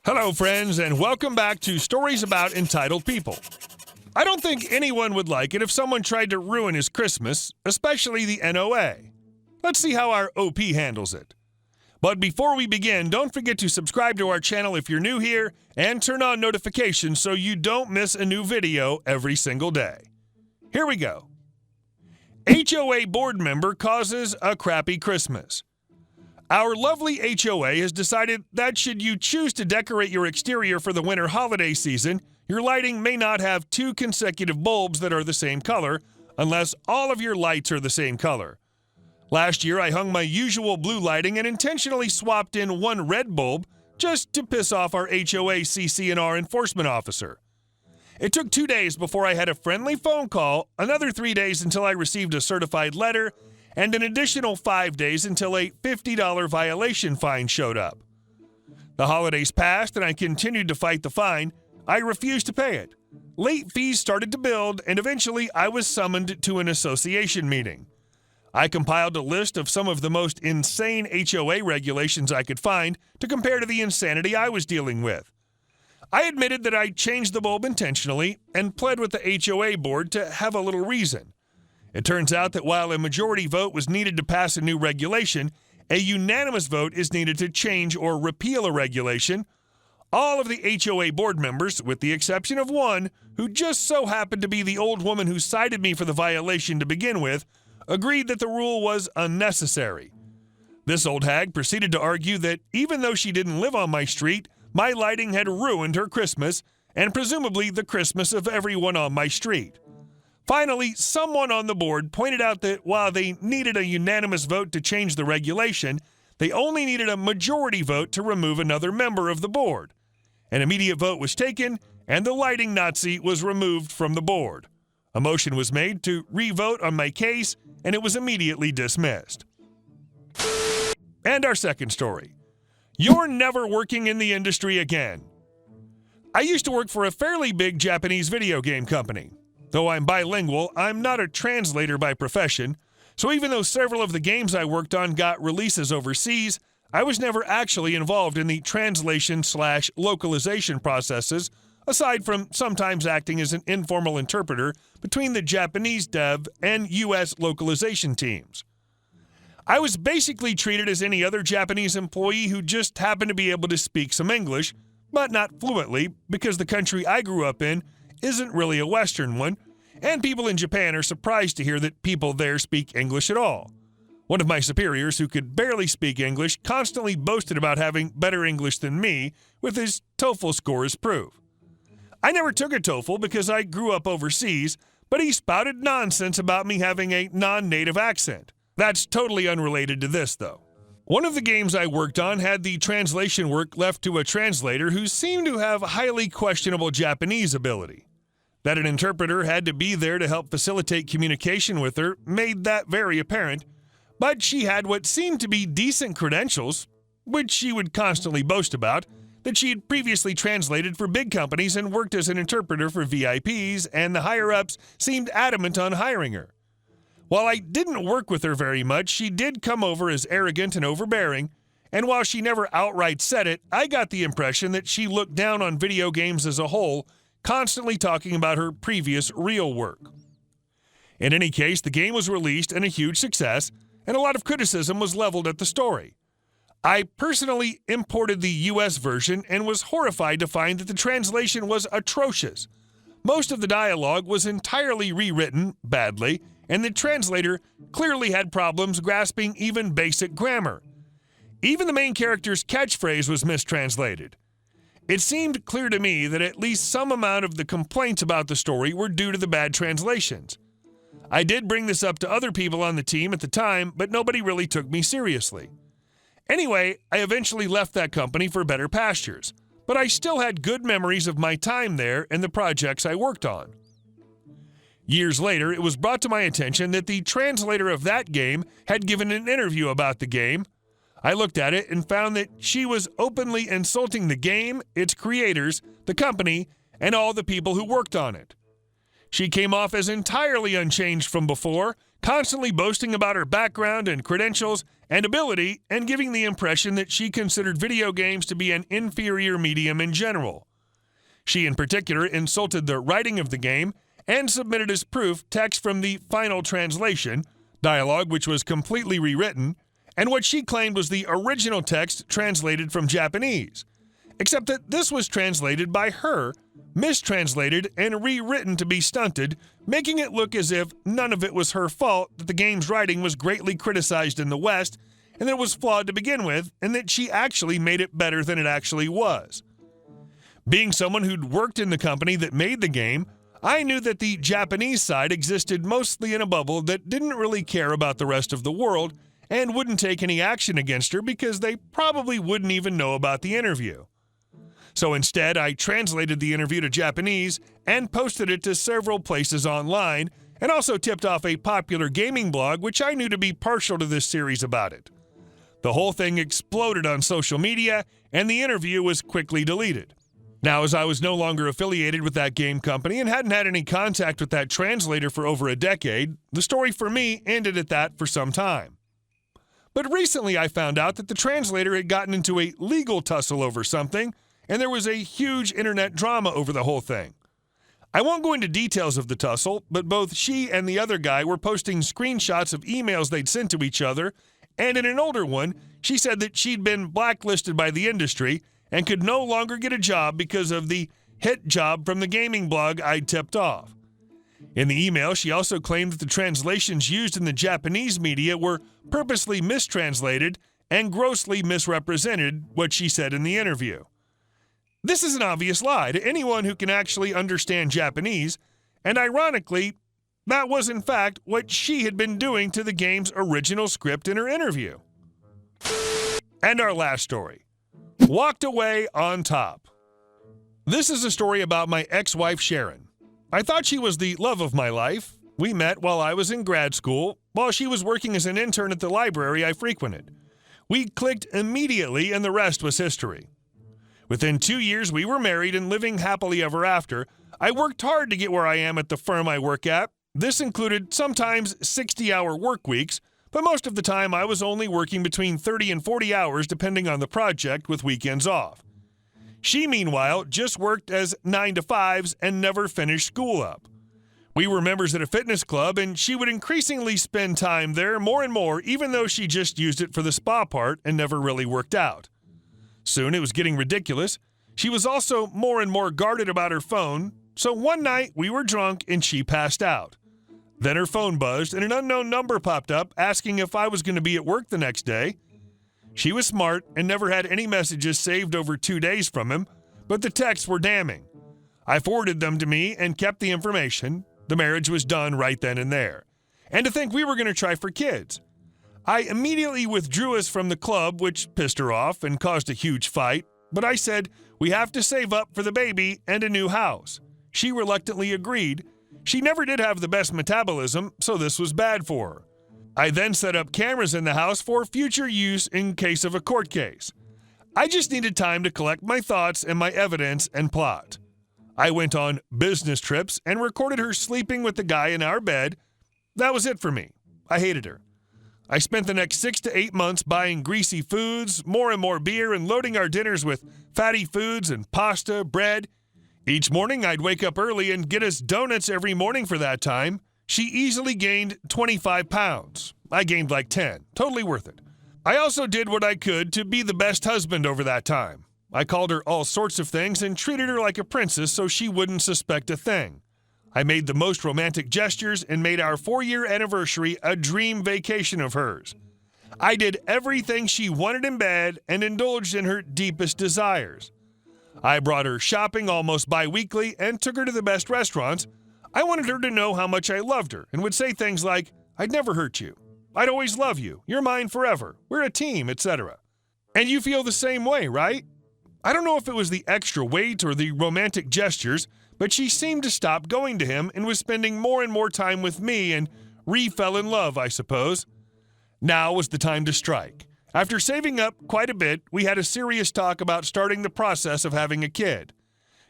Hello, friends, and welcome back to Stories About Entitled People. I don't think anyone would like it if someone tried to ruin his Christmas, especially the NOA. Let's see how our OP handles it. But before we begin, don't forget to subscribe to our channel if you're new here and turn on notifications so you don't miss a new video every single day. Here we go. HOA board member causes a crappy Christmas. Our lovely HOA has decided that should you choose to decorate your exterior for the winter holiday season, your lighting may not have 2 consecutive bulbs that are the same color, unless all of your lights are the same color. Last year, I hung my usual blue lighting and intentionally swapped in 1 red bulb just to piss off our HOA CC&R enforcement officer. It took 2 days before I had a friendly phone call, another 3 days until I received a certified letter, and an additional 5 days until a $50 violation fine showed up. The holidays passed and I continued to fight the fine. I refused to pay it. Late fees started to build, and eventually I was summoned to an association meeting. I compiled a list of some of the most insane HOA regulations I could find to compare to the insanity I was dealing with. I admitted that I changed the bulb intentionally and pled with the HOA board to have a little reason. It turns out that while a majority vote was needed to pass a new regulation, a unanimous vote is needed to change or repeal a regulation. All of the HOA board members, with the exception of one, who just so happened to be the old woman who cited me for the violation to begin with, agreed that the rule was unnecessary. This old hag proceeded to argue that even though she didn't live on my street, my lighting had ruined her Christmas, and presumably the Christmas of everyone on my street. Finally, someone on the board pointed out that while they needed a unanimous vote to change the regulation, they only needed a majority vote to remove another member of the board. An immediate vote was taken, and the lighting Nazi was removed from the board. A motion was made to re-vote on my case, and it was immediately dismissed. And our second story. You're never working in the industry again. I used to work for a fairly big Japanese video game company. Though I'm bilingual, I'm not a translator by profession, so even though several of the games I worked on got releases overseas, I was never actually involved in the translation/localization processes, aside from sometimes acting as an informal interpreter between the Japanese dev and US localization teams. I was basically treated as any other Japanese employee who just happened to be able to speak some English, but not fluently, because the country I grew up in isn't really a Western one, and people in Japan are surprised to hear that people there speak English at all. One of my superiors, who could barely speak English, constantly boasted about having better English than me, with his TOEFL score as proof. I never took a TOEFL because I grew up overseas, but he spouted nonsense about me having a non-native accent. That's totally unrelated to this, though. One of the games I worked on had the translation work left to a translator who seemed to have highly questionable Japanese ability. That an interpreter had to be there to help facilitate communication with her made that very apparent, but she had what seemed to be decent credentials, which she would constantly boast about, that she had previously translated for big companies and worked as an interpreter for VIPs, and the higher-ups seemed adamant on hiring her. While I didn't work with her very much, she did come over as arrogant and overbearing, and while she never outright said it, I got the impression that she looked down on video games as a whole, constantly talking about her previous real work. In any case, the game was released and a huge success, and a lot of criticism was leveled at the story. I personally imported the US version and was horrified to find that the translation was atrocious. Most of the dialogue was entirely rewritten, badly, and the translator clearly had problems grasping even basic grammar. Even the main character's catchphrase was mistranslated. It seemed clear to me that at least some amount of the complaints about the story were due to the bad translations. I did bring this up to other people on the team at the time, but nobody really took me seriously. Anyway, I eventually left that company for better pastures, but I still had good memories of my time there and the projects I worked on. Years later, it was brought to my attention that the translator of that game had given an interview about the game. I looked at it and found that she was openly insulting the game, its creators, the company, and all the people who worked on it. She came off as entirely unchanged from before, constantly boasting about her background and credentials, and ability, and giving the impression that she considered video games to be an inferior medium in general. She in particular insulted the writing of the game and submitted as proof text from the final translation, dialogue which was completely rewritten, and what she claimed was the original text translated from Japanese, except that this was translated by her, mistranslated and rewritten to be stunted, making it look as if none of it was her fault, that the game's writing was greatly criticized in the West, and that it was flawed to begin with, and that she actually made it better than it actually was. Being someone who'd worked in the company that made the game, I knew that the Japanese side existed mostly in a bubble that didn't really care about the rest of the world and wouldn't take any action against her because they probably wouldn't even know about the interview. So instead, I translated the interview to Japanese and posted it to several places online, and also tipped off a popular gaming blog which I knew to be partial to this series about it. The whole thing exploded on social media, and the interview was quickly deleted. Now, as I was no longer affiliated with that game company and hadn't had any contact with that translator for over a decade, the story for me ended at that for some time. But recently I found out that the translator had gotten into a legal tussle over something, and there was a huge internet drama over the whole thing. I won't go into details of the tussle, but both she and the other guy were posting screenshots of emails they'd sent to each other, and in an older one, she said that she'd been blacklisted by the industry and could no longer get a job because of the hit job from the gaming blog I'd tipped off. In the email, she also claimed that the translations used in the Japanese media were purposely mistranslated and grossly misrepresented what she said in the interview. This is an obvious lie to anyone who can actually understand Japanese, and ironically, that was in fact what she had been doing to the game's original script in her interview. And our last story. Walked away on top. This is a story about my ex-wife Sharon. I thought she was the love of my life. We met while I was in grad school, while she was working as an intern at the library I frequented. We clicked immediately, and the rest was history. Within 2 years, we were married and living happily ever after. I worked hard to get where I am at the firm I work at. This included sometimes 60-hour work weeks, but most of the time I was only working between 30 and 40 hours depending on the project, with weekends off. She, meanwhile, just worked as 9-to-5s and never finished school up. We were members at a fitness club, and she would increasingly spend time there more and more, even though she just used it for the spa part and never really worked out. Soon it was getting ridiculous. She was also more and more guarded about her phone, so one night we were drunk and she passed out. Then her phone buzzed and an unknown number popped up asking if I was going to be at work the next day. She was smart and never had any messages saved over 2 days from him, but the texts were damning. I forwarded them to me and kept the information. The marriage was done right then and there. And to think we were going to try for kids. I immediately withdrew us from the club, which pissed her off and caused a huge fight, but I said, we have to save up for the baby and a new house. She reluctantly agreed. She never did have the best metabolism, so this was bad for her. I then set up cameras in the house for future use in case of a court case. I just needed time to collect my thoughts and my evidence and plot. I went on business trips and recorded her sleeping with the guy in our bed. That was it for me. I hated her. I spent the next 6 to 8 months buying greasy foods, more and more beer, and loading our dinners with fatty foods and pasta, bread. Each morning, I'd wake up early and get us donuts every morning for that time. She easily gained 25 pounds. I gained like 10. Totally worth it. I also did what I could to be the best husband over that time. I called her all sorts of things and treated her like a princess so she wouldn't suspect a thing. I made the most romantic gestures and made our 4-year anniversary a dream vacation of hers. I did everything she wanted in bed and indulged in her deepest desires. I brought her shopping almost bi-weekly and took her to the best restaurants. I wanted her to know how much I loved her and would say things like, I'd never hurt you. I'd always love you. You're mine forever. We're a team, etc. And you feel the same way, right? I don't know if it was the extra weight or the romantic gestures, but she seemed to stop going to him and was spending more and more time with me and re-fell in love, I suppose. Now was the time to strike. After saving up quite a bit, we had a serious talk about starting the process of having a kid.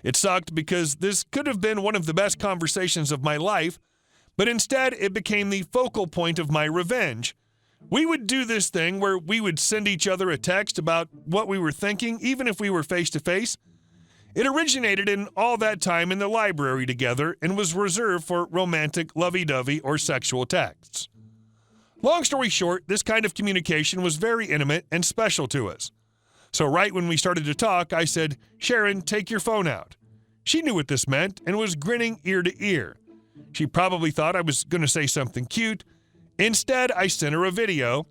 It sucked because this could have been one of the best conversations of my life, but instead it became the focal point of my revenge. We would do this thing where we would send each other a text about what we were thinking, even if we were face-to-face. It originated in all that time in the library together and was reserved for romantic, lovey-dovey, or sexual texts. Long story short, this kind of communication was very intimate and special to us. So right when we started to talk, I said, "Sharon, take your phone out." She knew what this meant and was grinning ear to ear. She probably thought I was going to say something cute. Instead, I sent her a video.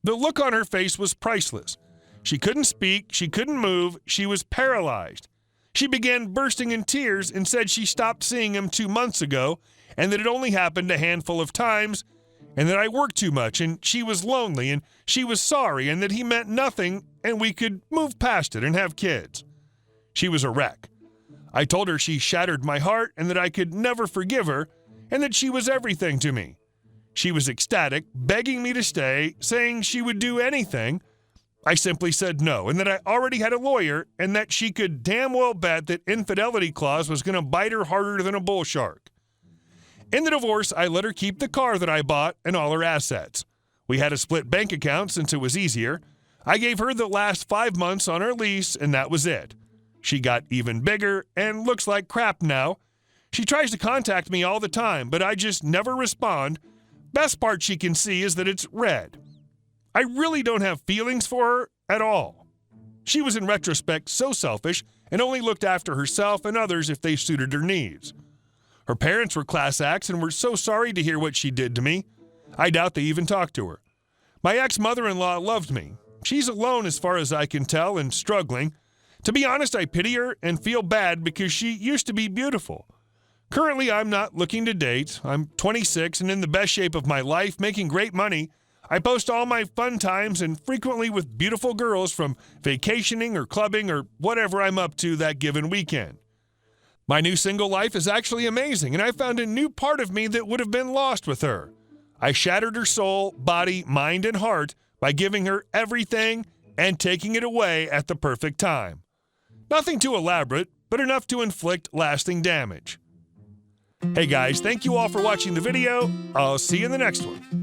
The look on her face was priceless. She couldn't speak, she couldn't move, she was paralyzed. She began bursting in tears and said she stopped seeing him 2 months ago and that it only happened a handful of times and that I worked too much and she was lonely and she was sorry and that he meant nothing and we could move past it and have kids. She was a wreck. I told her she shattered my heart and that I could never forgive her and that she was everything to me. She was ecstatic, begging me to stay, saying she would do anything. I simply said no, and that I already had a lawyer, and that she could damn well bet that infidelity clause was going to bite her harder than a bull shark. In the divorce, I let her keep the car that I bought and all her assets. We had a split bank account since it was easier. I gave her the last 5 months on our lease, and that was it. She got even bigger and looks like crap now. She tries to contact me all the time, but I just never respond. Best part she can see is that it's red. I really don't have feelings for her at all. She was in retrospect so selfish and only looked after herself and others if they suited her needs. Her parents were class acts and were so sorry to hear what she did to me. I doubt they even talked to her. My ex-mother-in-law loved me. She's alone as far as I can tell and struggling. To be honest, I pity her and feel bad because she used to be beautiful. Currently, I'm not looking to date. I'm 26 and in the best shape of my life, making great money. I post all my fun times and frequently with beautiful girls from vacationing or clubbing or whatever I'm up to that given weekend. My new single life is actually amazing, and I found a new part of me that would have been lost with her. I shattered her soul, body, mind, and heart by giving her everything and taking it away at the perfect time. Nothing too elaborate, but enough to inflict lasting damage. Hey guys, thank you all for watching the video. I'll see you in the next one.